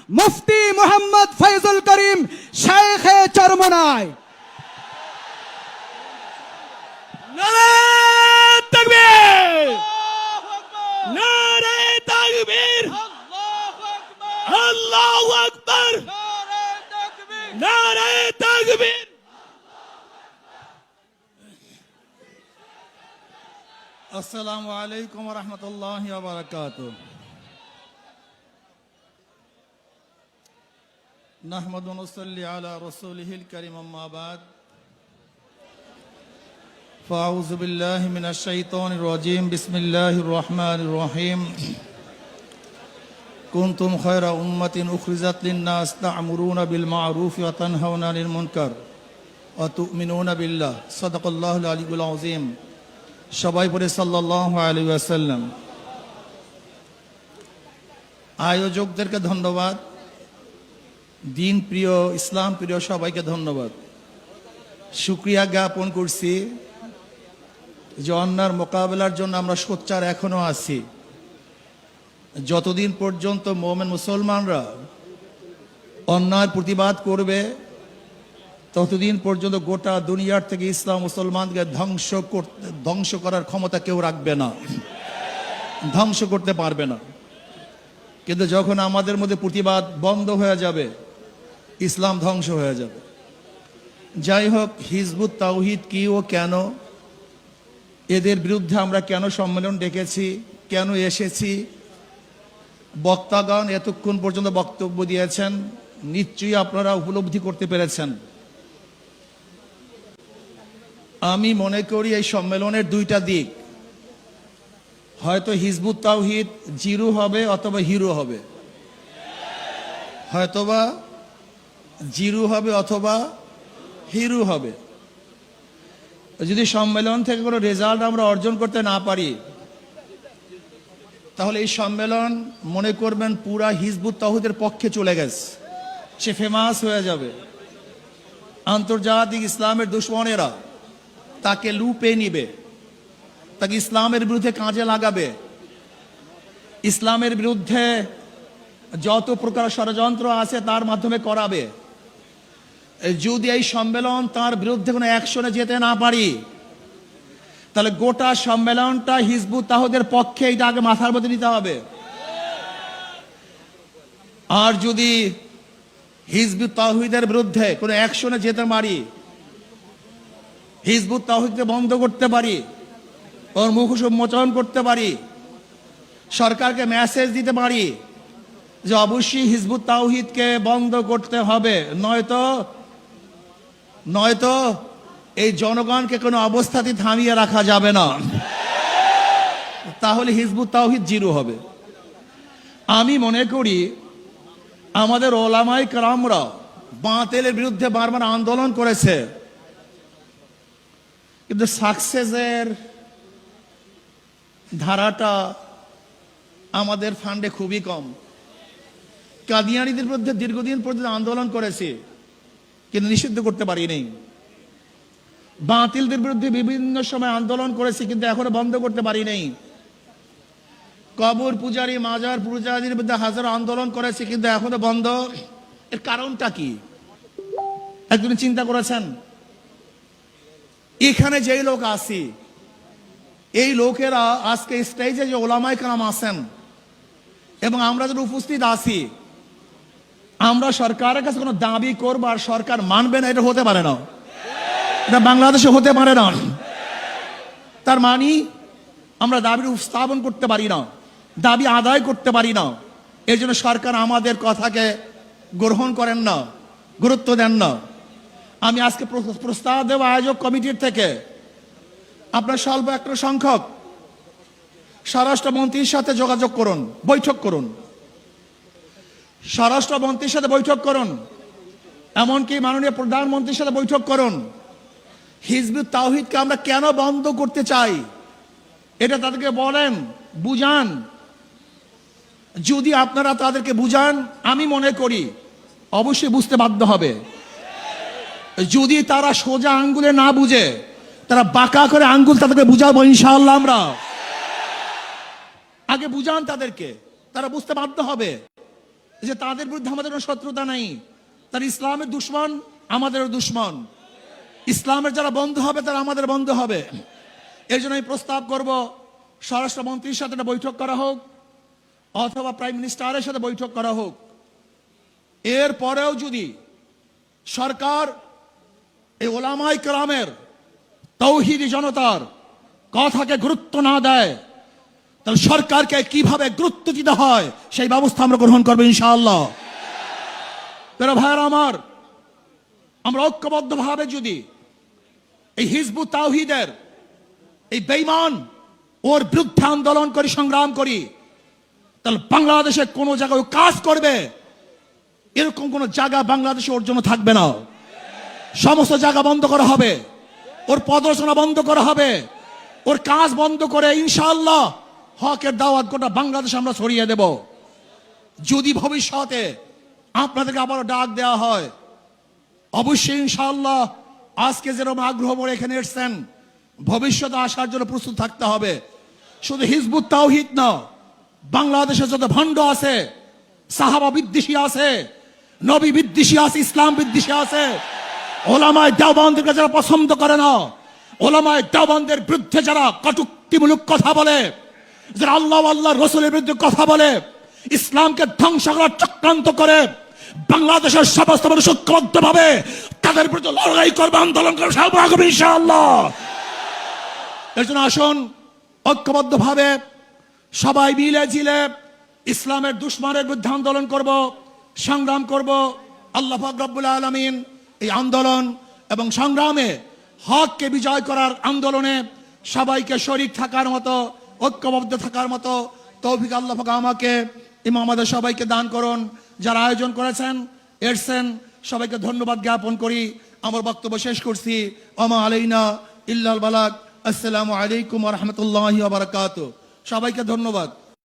মুফতি মোহাম্মদ ফয়জুল করিম শাইখে চরমনায়। নারে তাকবীর, নারে তাকবীর, আল্লাহু আকবার, নারে তাকবীর। আসসালামু আলাইকুম ওয়া রাহমাতুল্লাহি ওয়া বারাকাতুহু। নাহমাদু ওয়া নুসাল্লি আলা রাসূলিহিল কারীম, আম্মা বাদ। ফাআউযু বিল্লাহি মিনাশ শাইতানির রাজীম। বিসমিল্লাহির রহমানির রহিম। কুনতুম খায়রা উম্মাতিন উখরিজাত লিন-নাস তা'মুরুনা বিল মা'রুফি ওয়া তানহাউনা আনিল মুনকার ওয়া তু'মিনুনা বিল্লাহ। সাদাকাল্লাহুল আলিয়্যুল আযীম। সবাই পড়ে সাল্লাল্লাহু আলাইহি ওয়াসাল্লাম। আয়োজকদেরকে ধন্যবাদ, দিন প্রিয় ইসলাম প্রিয় সবাইকে ধন্যবাদ। শুকরিয়া জ্ঞাপন করছি যে অন্যার মোকাবেলার জন্য আমরা সোচ্চার এখনো আছি। যতদিন পর্যন্ত মুমিন মুসলমানরা অন্যায়ের প্রতিবাদ করবে ততদিন পর্যন্ত গোটা দুনিয়ার থেকে ইসলাম মুসলমানকে ধ্বংস করার ক্ষমতা কেউ রাখবে না, ধ্বংস করতে পারবে না। কিন্তু যখন আমাদের মধ্যে প্রতিবাদ বন্ধ হয়ে যাবে, ইসলাম ধ্বংস হয়ে যাবে। যাই হোক, হিজবুত তাওহীদ কি ও কেন, এদের বিরুদ্ধে আমরা কেন সম্মেলন ডেকেছি, কেন এসেছি, বক্তাগণ এতক্ষণ পর্যন্ত বক্তব্য দিয়েছেন, নিশ্চয়ই আপনারা উপলব্ধি করতে পেরেছেন। আমি মনে করি এই সম্মেলনের দুইটা দিক, হয়তো হিজবুত তাওহীদ জিরো হবে অথবা হিরো হবে, হয়তোবা জিরো হবে অথবা হিরো হবে। যদি সম্মেলন থেকে কোনো রেজাল্ট আমরা অর্জন করতে না পারি, তাহলে এই সম্মেলন মনে করবেন পুরা হিজবুত তাওহীদের পক্ষে চলে গেছে, সে ফেমাস হয়ে যাবে। আন্তর্জাতিক ইসলামের দুশ্মনেরা তাকে লুপে নিবে, তাকে ইসলামের বিরুদ্ধে কাজে লাগাবে, ইসলামের বিরুদ্ধে যত প্রকার ষড়যন্ত্র আছে তার মাধ্যমে করাবে। যদি এই সম্মেলন তার বিরুদ্ধে কোনো অ্যাকশনে যেতে না পারি, তাহলে গোটা সম্মেলনটা হিজবুত তাওহীদের পক্ষে, এটা আগে মাথার মধ্যে নিতে হবে। আর যদি হিজবুত তাওহীদের বিরুদ্ধে কোনো অ্যাকশনে যেতে পারি, হিজবুত তাওহীদকে বন্ধ করতে পারি, ওর মুখোশ উন্মোচন করতে পারি, সরকারকে মেসেজ দিতে পারি যে অবশ্যই হিজবুত তাওহীদকে বন্ধ করতে হবে, নয়তো এই জনগণকে কোনো অবস্থাতে থামিয়ে রাখা যাবে না, তাহলে হিজবুত তাওহীদ জিরো হবে। আমি মনে করি আমাদের ওলামায়ে কেরামরা বাতিলের বিরুদ্ধে বারবার আন্দোলন করেছে, কিন্তু সাকসেসের ধারাটা আমাদের ফান্ডে খুবই কম। কাদিয়ানীদের বিরুদ্ধে দীর্ঘদিন পর্যন্ত আন্দোলন করেছি, কিন্তু নিষিদ্ধ করতে পারিনি। বাতিলদের বিরুদ্ধে বিভিন্ন সময় আন্দোলন করেছি, কিন্তু এখনো বন্ধ করতে পারি নাই। কবর পূজারী, মাজার পূজারীর বিরুদ্ধে হাজারো আন্দোলন করেছি, কিন্তু এখনো বন্ধ। এর কারণটা কি একদিন চিন্তা করেছেন? এখানে যেই লোক আসি, এই লোকেরা আজকে স্টেজে যে ওলামায়ে কেরাম আছেন এবং আমরা যারা উপস্থিত আছি, আমরা সরকারের কাছে কোনো দাবি করবো আর সরকার মানবে না, এটা হতে পারে না, এটা বাংলাদেশে হতে পারে না। তার মানে আমরা দাবি উপস্থাপন করতে পারি না, দাবি আদায় করতে পারি না। এর জন্য সরকার আমাদের কথাকে গ্রহণ করেন না, গুরুত্ব দেন না। আমি আজকে প্রস্তাব দেব আয়োজক কমিটির থেকে, আপনার স্বল্প একটা সংখ্যক স্বরাষ্ট্রমন্ত্রীর সাথে যোগাযোগ করুন, বৈঠক করুন, স্বরাষ্ট্রমন্ত্রীর সাথে বৈঠক করুন, এমনকি মাননীয় প্রধানমন্ত্রীর সাথে বৈঠক করুন। হিজবুত তাওহীদকে আমরা কেন বন্ধ করতে চাই এটা তাদেরকে বলেন, বুঝান। যদি আপনারা তাদেরকে বুঝান, আমি মনে করি অবশ্যই বুঝতে বাধ্য হবে। যদি তারা সোজা আঙ্গুলে না বুঝে, তারা বাঁকা করে আঙ্গুল তাদেরকে বুঝাবো ইনশাআল্লাহ। আমরা আগে বুঝান তাদেরকে, তারা বুঝতে বাধ্য হবে। যে তাদের বিরুদ্ধে আমাদের কোনো শত্রুতা নাই, তার ইসলামের দুশ্মন, আমাদেরও দুশ্মন। ইসলামের যারা বন্ধু হবে তারা আমাদের বন্ধু হবে। এই জন্য আমি প্রস্তাব করব স্বরাষ্ট্রমন্ত্রীর সাথে একটা বৈঠক করা হোক, অথবা প্রাইম মিনিস্টারের সাথে বৈঠক করা হোক। এর পরেও যদি সরকার এই ওলামায়ে কেরামের, তৌহিদি জনতার কথাকে গুরুত্ব না দেয়, তাহলে সরকারকে কিভাবে গুরুত্ব দিতে হয় সেই ব্যবস্থা আমরা গ্রহণ করবো ইনশাআল্লাহ। প্রিয় ভাইয়েরা আমার, আমরা ঐক্যবদ্ধভাবে যদি এই হিজবুত তাওহীদের এই বেঈমান ওর বিরুদ্ধে আন্দোলন করি, সংগ্রাম করি, তাহলে বাংলাদেশে কোনো জায়গায় কাজ করবে এরকম কোন জায়গা বাংলাদেশে ওর জন্য থাকবে না। সমস্ত জায়গা বন্ধ করা হবে, ওর প্রদর্শনা বন্ধ করা হবে, ওর কাজ বন্ধ করে ইনশাআল্লাহ হকের দাওয়াত গোটা বাংলাদেশ আমরা ছড়িয়ে দেব। যদি ভবিষ্যতে আপনাদেরকে আবারও ডাক দেওয়া হয়, অবশ্যই ইনশাআল্লাহ আজকে যেরকম আগ্রহ করে এখানে এসেছেন, ভবিষ্যতে আসার জন্য প্রস্তুত থাকতে হবে। শুধু হিজবুত তাওহীদ না, বাংলাদেশে যত ভণ্ড আছে, সাহাবা বিদ্বেষী আছে, নবী বিদ্বেষী আছে, ইসলাম বিদ্বেষী আছে, ওলামায়ে দেওবন্দকে যারা পছন্দ করে না, ওলামায়ে দেওবন্দের বিরুদ্ধে যারা কটূক্তিমূলক কথা বলে, যারা আল্লাহ আল্লাহ রসুলের বিরুদ্ধে কথা বলে, ইসলামকে ধ্বংস করার চক্রান্ত করে, বাংলাদেশের সমস্ত মানুষ ঐক্যবদ্ধভাবে তাদের বিরুদ্ধে লড়াই করবে, আন্দোলন করবে ইনশাআল্লাহ। এর জন্য আসুন ঐক্যবদ্ধভাবে সবাই মিলে জিলে ইসলামের দুশমনের বিরুদ্ধে আন্দোলন করব, সংগ্রাম করব। আল্লাহ পাক রব্বুল আলামিন এই আন্দোলন এবং সংগ্রামে হককে বিজয় করার আন্দোলনে সবাইকে শরীক থাকার মতো, ঐক্যবদ্ধ থাকার মতো তৌফিক আল্লাহ পাক আমাকে এবং আমাদের সবাইকে দান করুন। যারা আয়োজন করেছেন, এসেছেন, সবাইকে ধন্যবাদ জ্ঞাপন করি। আমার বক্তব্য শেষ করছি। ওমা আলাইনা ইল্লাল বালাগ। আসসালামু আলাইকুম ওয়া রাহমাতুল্লাহি ওয়া বারাকাতুহু। সবাইকে ধন্যবাদ।